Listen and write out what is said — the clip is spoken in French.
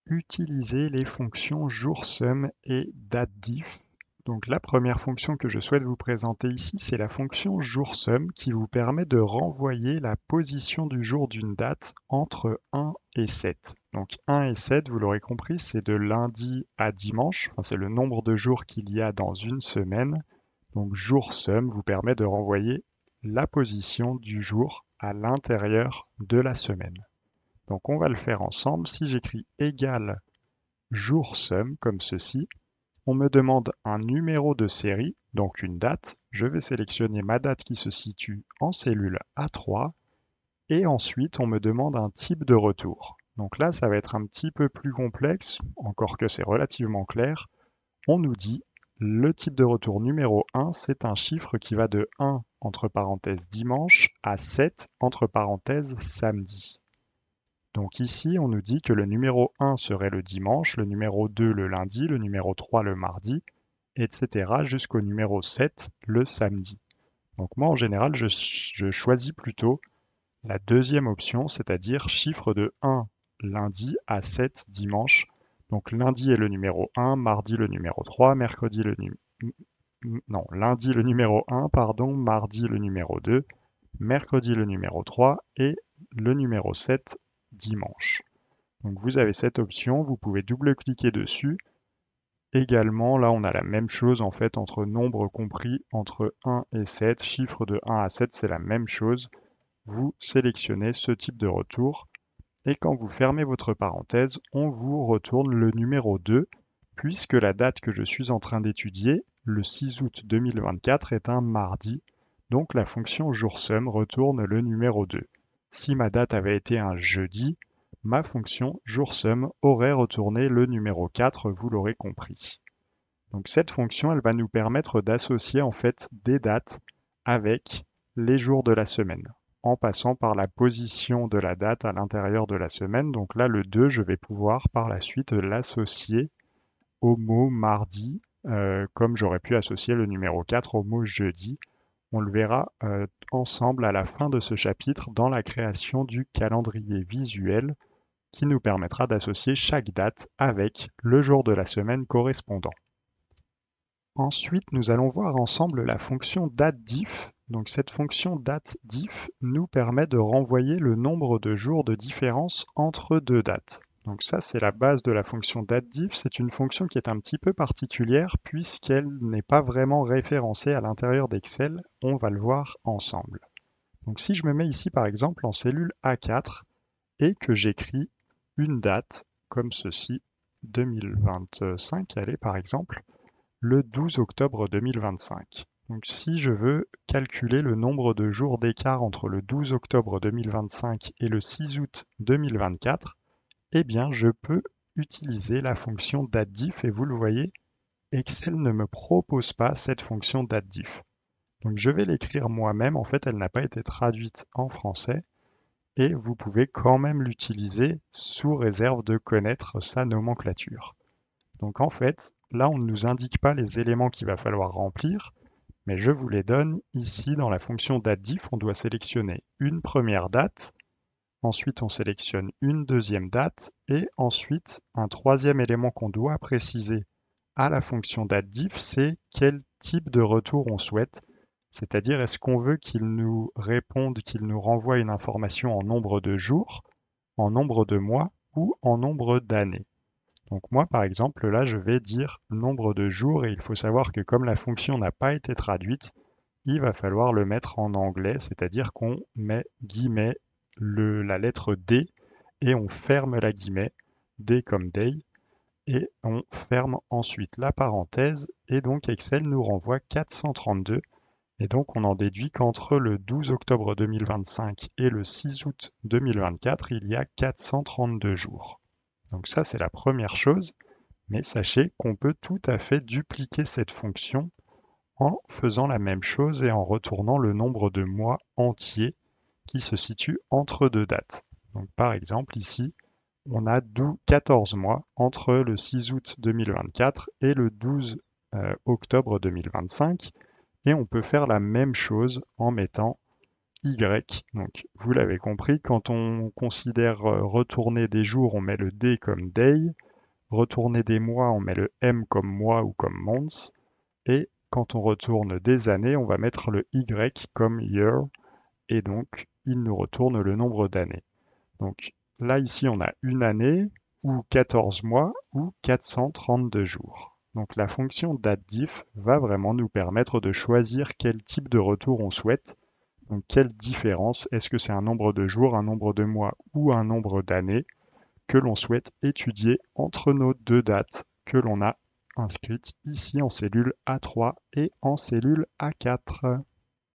utiliser les fonctions joursum et datediff. Donc la première fonction que je souhaite vous présenter ici, c'est la fonction joursum qui vous permet de renvoyer la position du jour d'une date entre 1 et 7. Donc 1 et 7, vous l'aurez compris, c'est de lundi à dimanche, enfin, c'est le nombre de jours qu'il y a dans une semaine. Donc joursum vous permet de renvoyer la position du jour à l'intérieur de la semaine. Donc on va le faire ensemble. Si j'écris égal joursum comme ceci, on me demande un numéro de série, donc une date. Je vais sélectionner ma date qui se situe en cellule A3 et ensuite on me demande un type de retour. Donc là, ça va être un petit peu plus complexe, encore que c'est relativement clair. On nous dit le type de retour numéro 1, c'est un chiffre qui va de 1 entre parenthèses dimanche à 7 entre parenthèses samedi. Donc ici, on nous dit que le numéro 1 serait le dimanche, le numéro 2 le lundi, le numéro 3 le mardi, etc. jusqu'au numéro 7 le samedi. Donc moi, en général, je choisis plutôt la deuxième option, c'est-à-dire chiffre de 1 lundi à 7 dimanche. Donc lundi est le numéro 1, mardi le numéro 3, mercredi le non, lundi le numéro 1, pardon, mardi le numéro 2, mercredi le numéro 3 et le numéro 7 dimanche. Donc vous avez cette option, vous pouvez double-cliquer dessus. Également, là on a la même chose en fait entre nombres compris entre 1 et 7, chiffre de 1 à 7 c'est la même chose. Vous sélectionnez ce type de retour et quand vous fermez votre parenthèse, on vous retourne le numéro 2 puisque la date que je suis en train d'étudier, le 6 août 2024, est un mardi. Donc la fonction joursum retourne le numéro 2. Si ma date avait été un jeudi, ma fonction joursum aurait retourné le numéro 4, vous l'aurez compris. Donc cette fonction, elle va nous permettre d'associer en fait des dates avec les jours de la semaine, en passant par la position de la date à l'intérieur de la semaine. Donc là, le 2, je vais pouvoir par la suite l'associer au mot mardi, comme j'aurais pu associer le numéro 4 au mot jeudi. On le verra ensemble à la fin de ce chapitre dans la création du calendrier visuel qui nous permettra d'associer chaque date avec le jour de la semaine correspondant. Ensuite, nous allons voir ensemble la fonction datediff. Donc cette fonction datediff nous permet de renvoyer le nombre de jours de différence entre deux dates. Donc ça, c'est la base de la fonction datediff. C'est une fonction qui est un petit peu particulière puisqu'elle n'est pas vraiment référencée à l'intérieur d'Excel. On va le voir ensemble. Donc si je me mets ici par exemple en cellule A4 et que j'écris une date comme ceci, 2025, allez par exemple, le 12 octobre 2025. Donc si je veux calculer le nombre de jours d'écart entre le 12 octobre 2025 et le 6 août 2024, eh bien je peux utiliser la fonction datediff et vous le voyez, Excel ne me propose pas cette fonction datediff. Donc je vais l'écrire moi-même, en fait elle n'a pas été traduite en français et vous pouvez quand même l'utiliser sous réserve de connaître sa nomenclature. Donc en fait, là, on ne nous indique pas les éléments qu'il va falloir remplir, mais je vous les donne ici dans la fonction datediff. On doit sélectionner une première date, ensuite on sélectionne une deuxième date, et ensuite un troisième élément qu'on doit préciser à la fonction datediff, c'est quel type de retour on souhaite. C'est-à-dire, est-ce qu'on veut qu'il nous réponde, qu'il nous renvoie une information en nombre de jours, en nombre de mois ou en nombre d'années. Donc moi, par exemple, là, je vais dire nombre de jours et il faut savoir que comme la fonction n'a pas été traduite, il va falloir le mettre en anglais, c'est-à-dire qu'on met guillemets la lettre D et on ferme la guillemet, D comme day, et on ferme ensuite la parenthèse et donc Excel nous renvoie 432 et donc on en déduit qu'entre le 12 octobre 2025 et le 6 août 2024, il y a 432 jours. Donc ça, c'est la première chose. Mais sachez qu'on peut tout à fait dupliquer cette fonction en faisant la même chose et en retournant le nombre de mois entiers qui se situe entre deux dates. Donc par exemple ici, on a 14 mois entre le 6 août 2024 et le 12 octobre 2025 et on peut faire la même chose en mettant Y. Donc, vous l'avez compris, quand on considère retourner des jours, on met le D comme day, retourner des mois, on met le M comme mois ou comme months, et quand on retourne des années, on va mettre le Y comme year, et donc il nous retourne le nombre d'années. Donc là, ici, on a une année, ou 14 mois, ou 432 jours. Donc la fonction datdiff va vraiment nous permettre de choisir quel type de retour on souhaite. Donc quelle différence, est-ce que c'est un nombre de jours, un nombre de mois ou un nombre d'années que l'on souhaite étudier entre nos deux dates que l'on a inscrites ici en cellule A3 et en cellule A4.